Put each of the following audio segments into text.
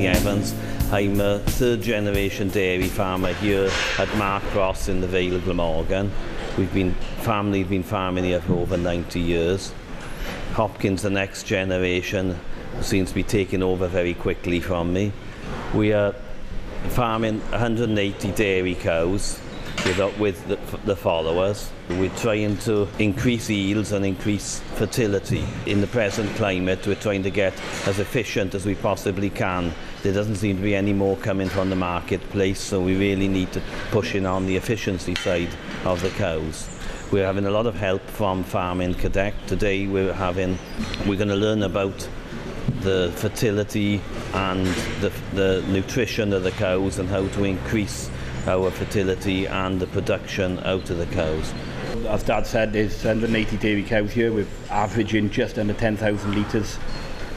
Anthony Evans. I'm a third generation dairy farmer here at Mark Cross in the Vale of Glamorgan. Family's been farming here for over 90 years. Hopkins, the next generation, seems to be taking over very quickly from me. We are farming 180 dairy cows with the followers. We're trying to increase yields and increase fertility. In the present climate, we're trying to get as efficient as we possibly can. There doesn't seem to be any more coming from the marketplace, so we really need to push in on the efficiency side of the cows. We're having a lot of help from Farming Cadet. Today we're going to learn about the fertility and the nutrition of the cows and how to increase our fertility and the production out of the cows. As Dad said, there's 180 dairy cows here. We're averaging just under 10,000 litres.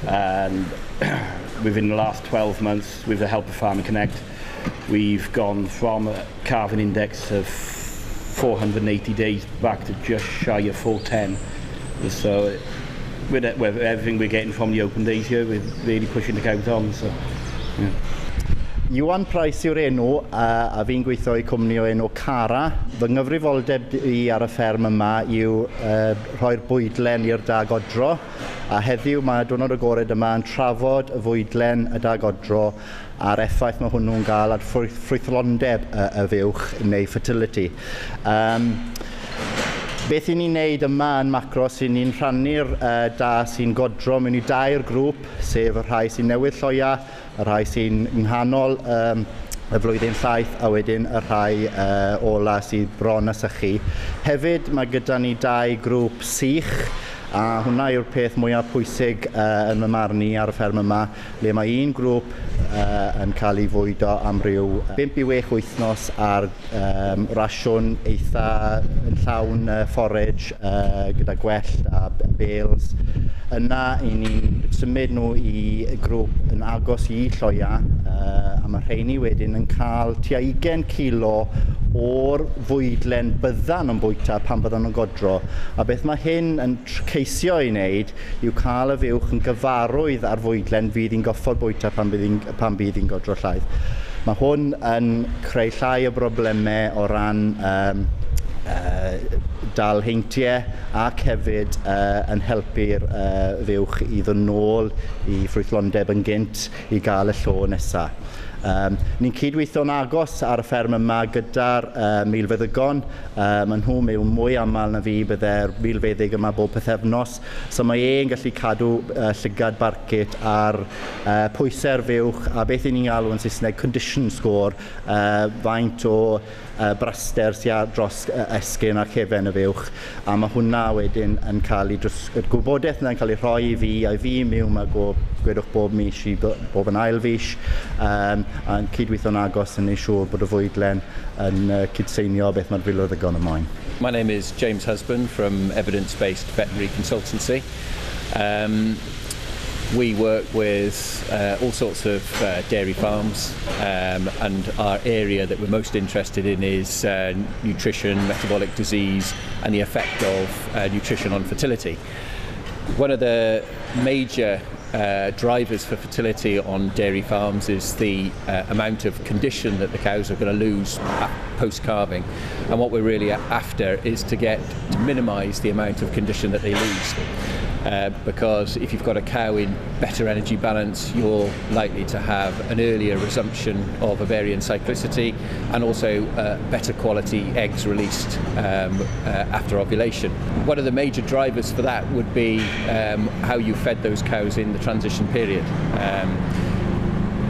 And within the last 12 months, with the help of Farming Connect, we've gone from a calving index of 480 days back to just shy of 410. So with everything we're getting from the open days here, we're really pushing the cows on. So, yeah. Iwan Price yw'r enw, a fi'n gweithio i cwmni o enw Cara. Fy nghyfrifoldeb i ar y fferm yma yw rhoi'r bwydlen i'r dagodro, a heddiw mae diwrnod agored yma yn trafod y fwydlen y dagodro a'r effaith mae hwnnw'n gael ar ffrwythlondeb y fuwch neu fertility. Beth i ni'n neud yma yn macro sy'n ni'n rhannu'r da sy'n godro mewn i dair grŵp, sef y rhai sy'n newydd lloia, y rhai sy'n nghanol y flwyddyn llaeth, a wedyn y rhai ola sydd bron a sychu. Hefyd mae gyda ni dau grŵp sych, a hwnna yw'r peth mwyaf pwysig yn fy marn i ar y fferm yma, le mae un grŵp yn cael ei fwydo am ryw 5 i 8 wythnos ar rasiwn eitha yn llawn forage gyda gwellt a bales. Yna i ni'n symud nhw i grŵp yn agos i lloia, a mae rheini wedyn yn cael tua 20 kilo o'r fwydlen byddan yn bwyta pan byddan nhw'n godro. A beth mae hyn yn ceisio i wneud yw cael y fuwch yn gyfarwydd ar fwydlen fydd hi'n goffod bwyta pan bydd hi'n godro llaeth. Mae hwn yn creu llai o broblemau o ran dal heintiau ac hefyd yn helpu'r fuwch i ddod nôl i ffrwythlondeb yn gynt i gael y llo nesaf. Ni'n cydweithio'n agos ar y fferm yma gyda'r milfeddygon. Maen nhw mewn mwy aml na fi, bydde'r milfeddyg yma bob pythefnos. So mae e'n gallu cadw llygad barcit ar pwysau'r fuwch a beth i ni'n galw yn Saesneg condition score, faint o braster sy'n dros esgyn ar cefen y fuwch. A mae hwnna wedyn yn cael ei gwybodaeth yna'n cael ei rhoi i fi, a fi mewn mae gwedwch bob mis i bob yn ail fis. A'n cydweithio'n agos yn ei siŵr bod y fwydlen yn cydseinio beth mae'r filwyddygon yn moyn. My name is James Husband from Evidence-Based Veterinary Consultancy. We work with all sorts of dairy farms, and our area that we're most interested in is nutrition, metabolic disease and the effect of nutrition on fertility. One of the major drivers for fertility on dairy farms is the amount of condition that the cows are going to lose post-calving, and what we're really after is to minimise the amount of condition that they lose. Because if you've got a cow in better energy balance, you're likely to have an earlier resumption of ovarian cyclicity and also better quality eggs released after ovulation. One of the major drivers for that would be how you fed those cows in the transition period.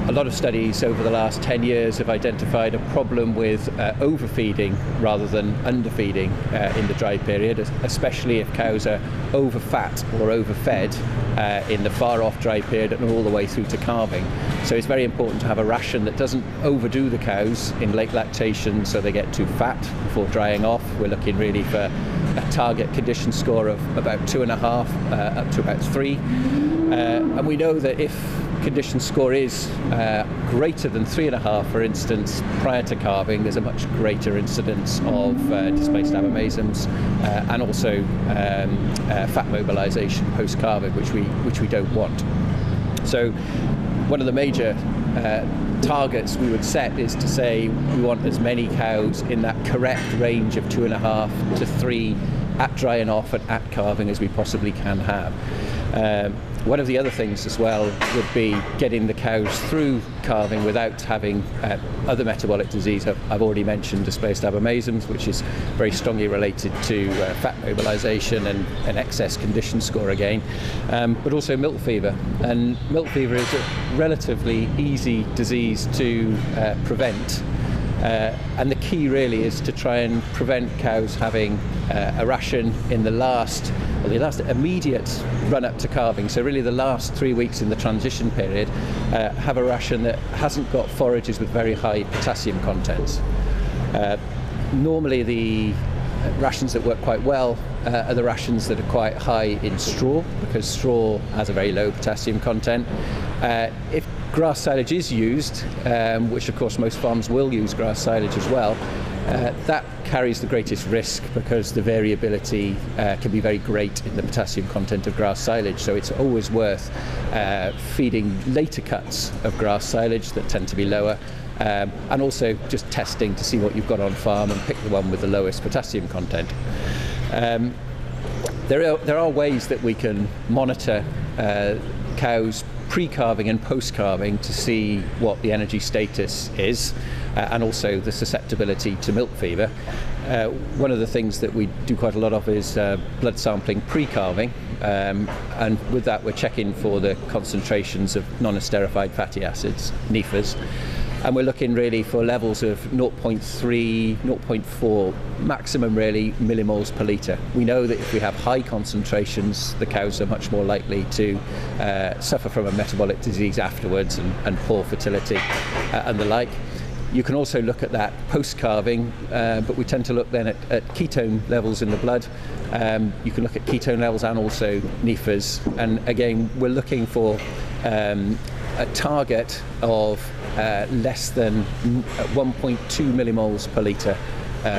A lot of studies over the last 10 years have identified a problem with overfeeding rather than underfeeding in the dry period, especially if cows are overfat or overfed in the far off dry period and all the way through to calving. So it's very important to have a ration that doesn't overdo the cows in late lactation so they get too fat before drying off. We're looking really for a target condition score of about 2.5 up to about 3. And we know that if condition score is greater than 3.5, for instance, prior to calving, there's a much greater incidence of displaced abomasums and also fat mobilization post-calving, which we don't want. So one of the major targets we would set is to say we want as many cows in that correct range of 2.5 to 3 at drying off and at calving as we possibly can have. One of the other things as well would be getting the cows through calving without having other metabolic disease. I've already mentioned displaced abomasums, which is very strongly related to fat mobilization and excess condition score again, but also milk fever. And milk fever is a relatively easy disease to prevent. And the key really is to try and prevent cows having a ration in the last immediate run up to calving. So really the last 3 weeks in the transition period, have a ration that hasn't got forages with very high potassium contents. Normally the rations that work quite well are the rations that are quite high in straw, because straw has a very low potassium content. If grass silage is used, which of course most farms will use grass silage as well, that carries the greatest risk because the variability can be very great in the potassium content of grass silage. So it's always worth feeding later cuts of grass silage that tend to be lower, and also just testing to see what you've got on farm and pick the one with the lowest potassium content. There are ways that we can monitor cows pre-calving and post-calving to see what the energy status is, and also the susceptibility to milk fever. One of the things that we do quite a lot of is blood sampling pre-calving, and with that we're checking for the concentrations of non-esterified fatty acids, NEFAs, and we're looking really for levels of 0.3, 0.4, maximum really millimoles per litre. We know that if we have high concentrations, the cows are much more likely to suffer from a metabolic disease afterwards and poor fertility and the like. You can also look at that post-calving, but we tend to look then at ketone levels in the blood. You can look at ketone levels and also NEFAs, and again we're looking for a target of less than 1.2 millimoles per litre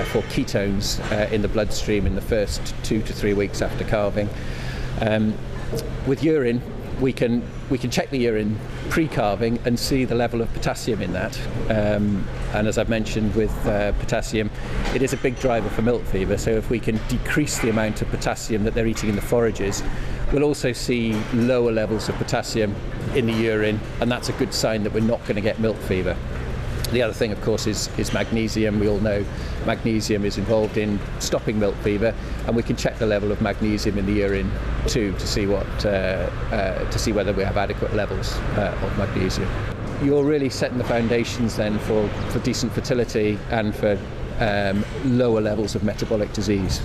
for ketones in the bloodstream in the first 2 to 3 weeks after calving. With urine, we can check the urine pre-calving and see the level of potassium in that. And as I've mentioned with potassium, it is a big driver for milk fever. So if we can decrease the amount of potassium that they're eating in the forages, we'll also see lower levels of potassium in the urine, and that's a good sign that we're not going to get milk fever. The other thing, of course, is magnesium. We all know magnesium is involved in stopping milk fever, and we can check the level of magnesium in the urine too to see whether we have adequate levels of magnesium. You're really setting the foundations then for decent fertility and for lower levels of metabolic disease.